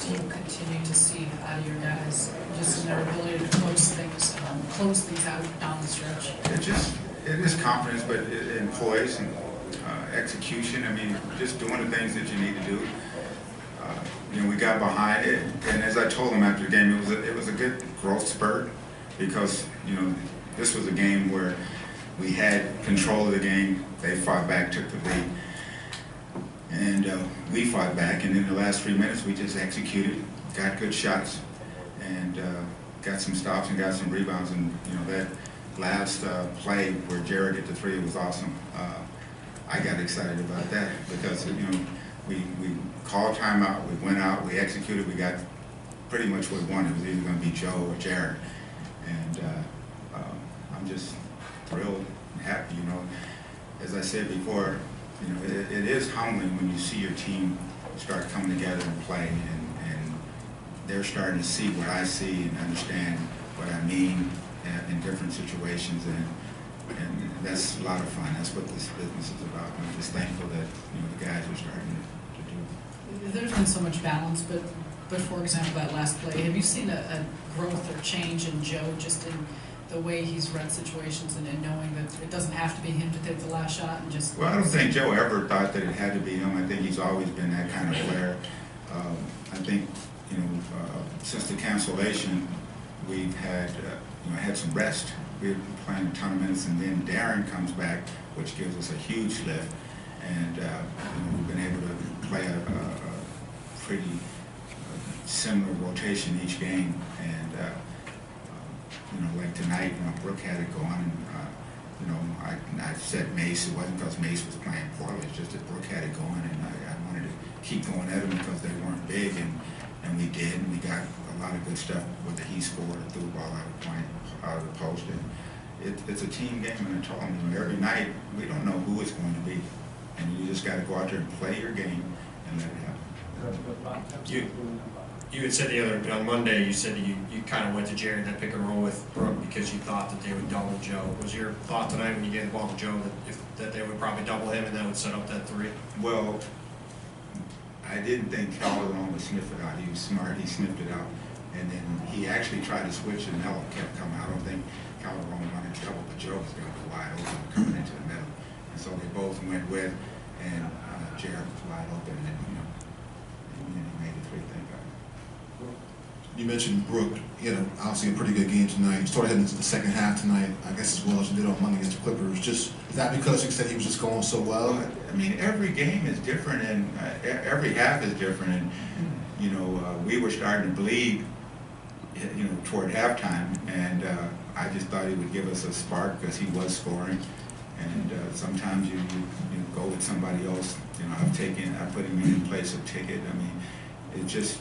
do you continue to see out of your guys, just in their ability to close things out down the stretch? It is confidence, but in poise and execution. I mean, just doing the things that you need to do. We got behind it, and as I told them after the game, it was a good growth spurt because this was a game where we had control of the game. They fought back, took the lead, and we fought back. And in the last 3 minutes, we just executed, got good shots, and got some stops and got some rebounds. And that last play where Jarrett hit the three was awesome. I got excited about that because we called timeout, we went out, we executed, we got pretty much what we wanted. It was either going to be Joe or Jarrett, and I'm just thrilled and happy. As I said before, it is humbling when you see your team start coming together and play, and they're starting to see what I see and understand what I mean in different situations, and that's a lot of fun. That's what this business is about. I'm just thankful that the guys are starting to do. There's been so much balance, but for example, that last play, have you seen a growth or change in Joe just in the way he's read situations and knowing that it doesn't have to be him to take the last shot and just? Well, I don't think Joe ever thought that it had to be him. I think he's always been that kind of player. I think since the cancellation, we've had had some rest. We've been playing a ton of minutes, and then Deron comes back, which gives us a huge lift, and we've been able to play a pretty similar rotation each game. And like tonight, Brooke had it going, and I said Mace. It wasn't because Mace was playing poorly. It's just that Brooke had it going, and I wanted to keep going at them because they weren't big, and we did, and we got a lot of good stuff. Whether he scored or threw the ball out of the post, and it's a team game. And I told him, every night we don't know who it's going to be, and you just got to go out there and play your game and let it happen. You had said on Monday, you said you kind of went to Jarrett that pick and roll with Brooke because you thought that they would double Joe. Was your thought tonight when you gave the ball to Joe that they would probably double him and that would set up that three? Well, I didn't think Calderon would sniff it out. He was smart. He sniffed it out. And then he actually tried to switch, and Melo kept coming. I don't think Calderon wanted to double, but Joe was going to go wide open coming into the middle. And so they both went with, and Jarrett was wide open, and he made the three, thank God. You mentioned Brooke, obviously a pretty good game tonight. You started heading into the second half tonight, I guess as well as you did on Monday against the Clippers. Is that because you said he was just going so well? I mean, every game is different, and every half is different, and we were starting to bleed, toward halftime, and I just thought he would give us a spark because he was scoring, and sometimes you go with somebody else. I put him in place of Ticket. I mean, it's just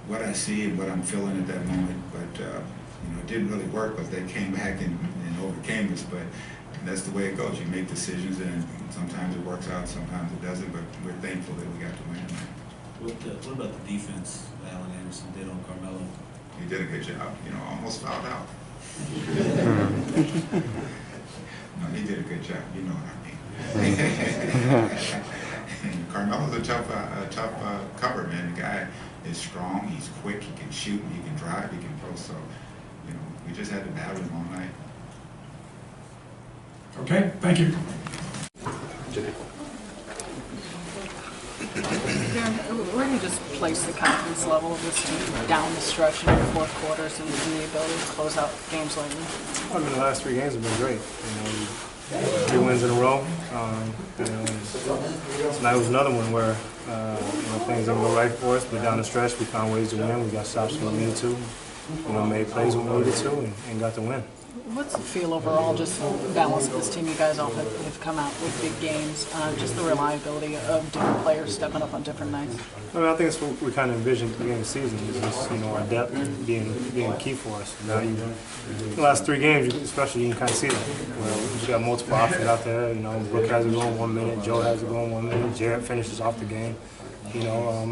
what I see and what I'm feeling at that moment, but it didn't really work because they came back and overcame us, but that's the way it goes. You make decisions, and sometimes it works out, sometimes it doesn't, but we're thankful that we got to win. What about the defense Allen Anderson did on Carmelo? He did a good job, almost fouled out. No, he did a good job, you know what I mean. Carmelo's a tough cover, man. The guy is strong, he's quick, he can shoot, he can drive, he can post, so, we just had to battle him all night. Okay, thank you. Darren, where do you just place the confidence level of this team down the stretch in the fourth quarters and the ability to close out games lately? I mean, the last 3 games have been great. 3 wins in a row. Tonight was another one where things didn't go right for us, but down the stretch we found ways to win. We got stops when we needed to, made plays when we needed to, and got the win. What's the feel overall, just the balance of this team? You guys all have come out with big games, just the reliability of different players stepping up on different nights. I mean, I think it's what we kind of envisioned at the beginning of the season, is just, our depth being key for us. Now, the last 3 games, especially, you can kind of see that. You got multiple options out there. Brooke has it going 1 minute, Joe has it going 1 minute, Jarrett finishes off the game.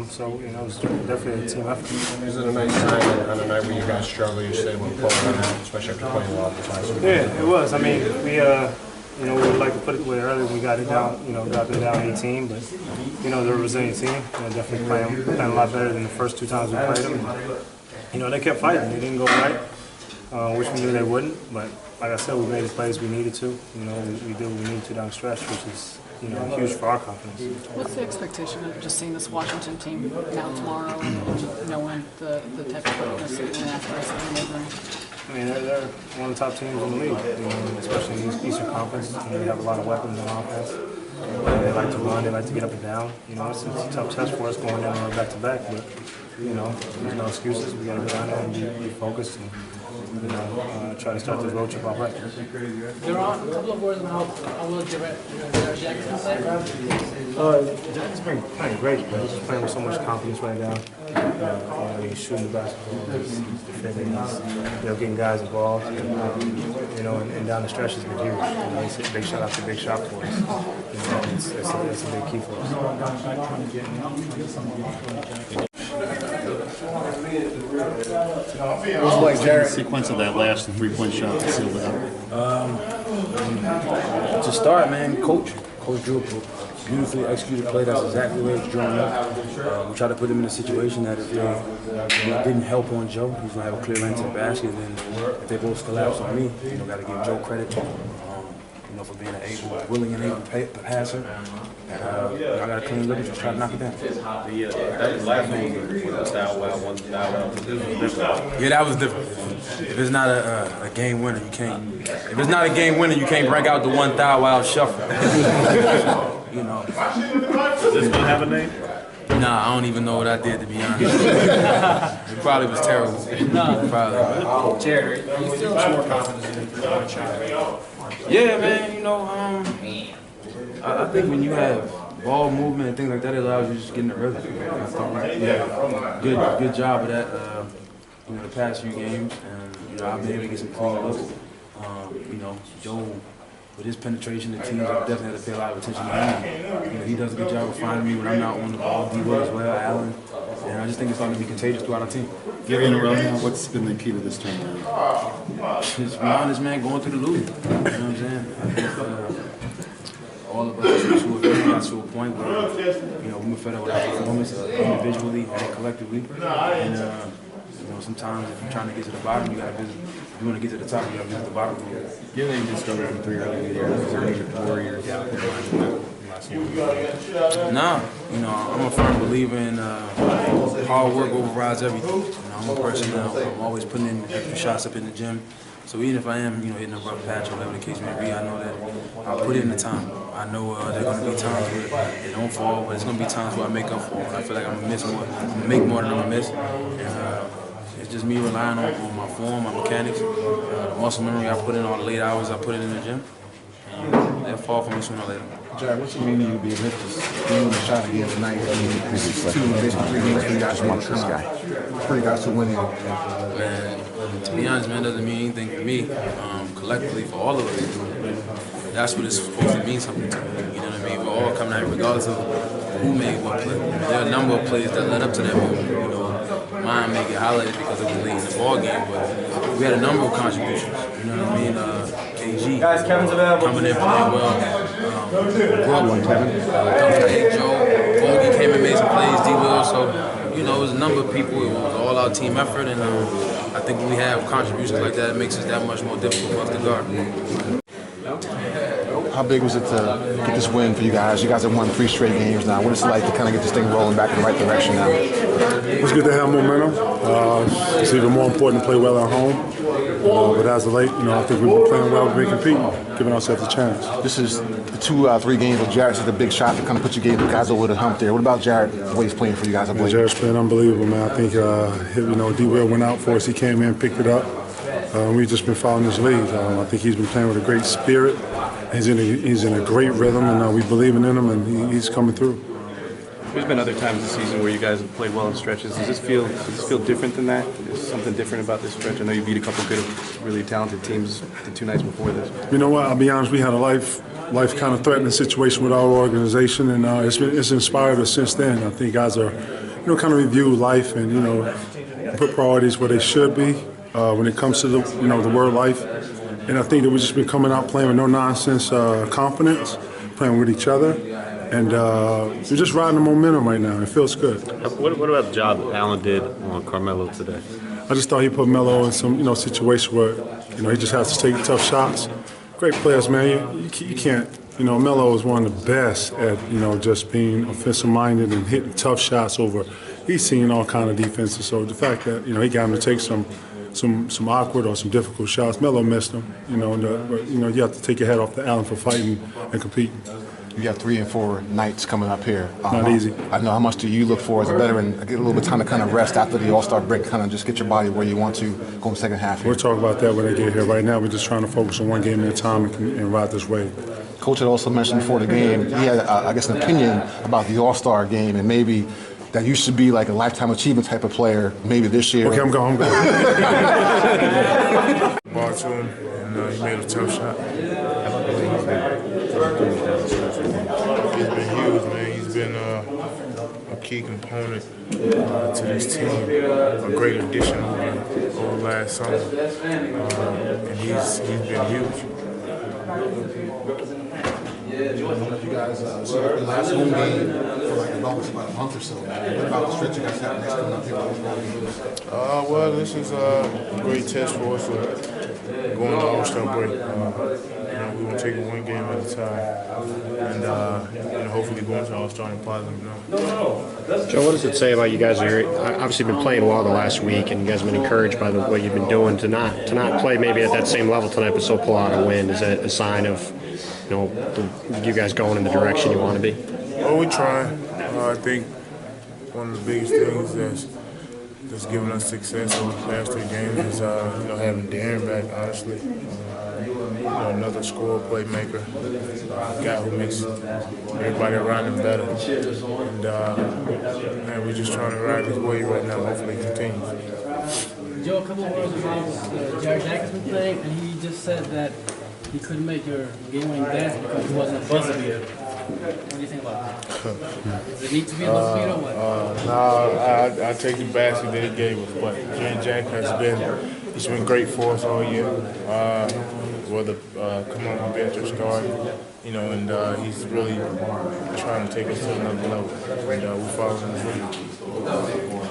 So it was definitely a team effort. Is it a nice sign on a night when you guys struggle, you stay with pulling out, especially after playing well the last week? Yeah, it was. I mean, You know, we would like to put it away early when we got it down, got it down 18, but, they're a resilient team. Definitely playing a lot better than the first 2 times we played them. And, they kept fighting. They didn't go right, which we knew they wouldn't, but like I said, we made the plays we needed to. We did what we needed to down the stretch, which is, huge for our confidence. What's the expectation of just seeing this Washington team now tomorrow and knowing the type of quickness and athletics that they're delivering? I mean, they're one of the top teams in the league, especially in the Eastern Conference. They have a lot of weapons on offense. They like to run, they like to get up and down. It's a tough test for us going down back-to-back, but, there's no excuses. We got to go down there and be focused and, try to start this road trip off right. Deron, a couple of words about how well Jarrett Jack has played. Jack's been playing great, but he's playing with so much confidence right now. He's shooting the basketball, he's defending, he's getting guys involved. And down the stretch has been huge. It's a big shot after big shot for us. It's a big key for us. It was like Jarrett. The sequence of that last 3-point shot that sealed it up. To start, man, Coach drew a beautifully executed play. That's exactly where it's drawn up. We tried to put him in a situation that if they didn't help on Joe, he's gonna have a clear lane to the basket. And then if they both collapse on me, got to give Joe credit. For being an willing and able passer. And I got a clean look and just try to knock it down. That last one was a style wow, one style wow. Yeah, that was different. If it's not a game winner, you can't. If it's not a game winner, you can't break out the one thou wow shuffle. Does this one have a name? Nah, I don't even know what I did, to be honest. It probably was terrible. Probably. Jared, are you still more confident in the 3-point shot? Yeah, man, I think when you have ball movement and things like that, it allows you to just get in the rhythm. I thought good job of that, the past few games, and I've been able to get some clean looks. Joe, with his penetration, the teams definitely have to pay a lot of attention to him. He does a good job of finding me when I'm not on the ball. D-Will as well, Allen, and I just think it's going to be contagious throughout our team. You're in a row now. What's been the key to this turnaround? Just be honest, man, going through the loop. You know what I'm saying? I think all of us got to a point where we were fed up with our performance individually and collectively. And sometimes if you're trying to get to the bottom, you got to visit. If you want to get to the top, you got to visit the bottom. Given that you did struggle from 3 early in the year, is there any Warriors? Nah, I'm a firm believer in hard work overrides everything. I'm a person now. I'm always putting in extra shots up in the gym. So even if I am, hitting a rough patch or whatever the case may be, I know that I'll put in the time. I know there are going to be times where they don't fall, but it's going to be times where I make up for it. I feel like I'm going to miss more. I'm going to make more than I'm going to miss. And it's just me relying on my form, my mechanics, the muscle memory I put in, all the late hours I put in the gym. And they'll fall for me sooner or later. Jared, what's it mean to you to be a Memphis doing the shot again tonight? Basically 3 games for you guys to watch this guy. For you guys to win it. Man, to be honest, man, it doesn't mean anything for me. Collectively, for all of us, that's what it's supposed to mean something to me. You know what I mean? We're all coming out regardless of who made what play. There are a number of plays that led up to that moment. Mine may get highlighted because it was late in the ball game, but we had a number of contributions. You know what I mean? KG coming in playing well. Joe, Bogey came and made some plays. D-Will, so it was a number of people. It was all our team effort, and I think when we have contributions like that, it makes it that much more difficult for us to guard. How big was it to get this win for you guys? You guys have won 3 straight games now. What is it like to kind of get this thing rolling back in the right direction now? It's good to have momentum. It's even more important to play well at home. But as of late, I think we've been playing well, we've been competing, giving ourselves a chance. This is the 2 out of 3 games where Jarrett's hit the big shot to kind of put you guys over the hump there. What about Jarrett, the way he's playing for you guys? Jarrett's playing unbelievable, man. I think D-Will went out for us. He came in, picked it up. We've just been following his lead. I think he's been playing with a great spirit. He's in a great rhythm, and we believe in him, and he's coming through. There's been other times this season where you guys have played well in stretches. Does this feel different than that? Is something different about this stretch? I know you beat a couple good, really talented teams the 2 nights before this. You know what? I'll be honest. We had a life kind of threatening situation with our organization, and it's inspired us since then. I think guys are, kind of review life and put priorities where they should be when it comes to the word life. And I think that we've just been coming out playing with no nonsense confidence, playing with each other, and we're just riding the momentum right now. It feels good. What about the job that Allen did on Carmelo today? I just thought he put Melo in some situation where he just has to take tough shots. Great players, man. You can't. Melo is one of the best at just being offensive-minded and hitting tough shots over. He's seen all kind of defenses. So the fact that he got him to take some awkward or some difficult shots, Melo missed them. But you have to take your head off to Allen for fighting and competing. You have 3 and 4 nights coming up here. Not easy. I know how much do you look for as a veteran? Get a little bit of time to kind of rest after the All-Star break, kind of just get your body where you want to go in the second half. We'll talk about that when they get here. Right now, we're just trying to focus on one game at a time and ride this wave. Coach had also mentioned before the game, he had, I guess, an opinion about the All-Star game and maybe that you should be like a lifetime achievement type of player maybe this year. Okay, I'm going. Ball to him, and he made a tough shot. He's been huge, man. He's been a key component to this team, a great addition over last summer, and he's been huge. One of you guys, the last home game for like about a month or so. What about the stretch you guys have next coming up here? Well, this is a great test for us going to All-Star break. We want to take it one game at a time, and hopefully go into All-Star in a positive note. Joe, what does it say about you guys? You've obviously been playing well the last week, and you guys have been encouraged by what you've been doing. To not play maybe at that same level tonight, but still pull out a win. Is that a sign of you guys going in the direction you want to be? Well, we're trying. I think one of the biggest things that's given us success over the past 3 games is having Deron back, honestly. Another scorer, playmaker, a guy who makes everybody around him better. And we're just trying to ride this wave right now. Hopefully it continues. Joe, a couple of words about Jarrett Jack has been playing, and he just said that he couldn't make your game-winning dance because he wasn't a buzzer beater. What do you think about that? Does it need to be a buzzer beater or what? No, I take the basket that he gave us, but Jarrett Jack has been great for us all year. Whether come on the bench or start, and he's really trying to take us to another level, and we're following his lead.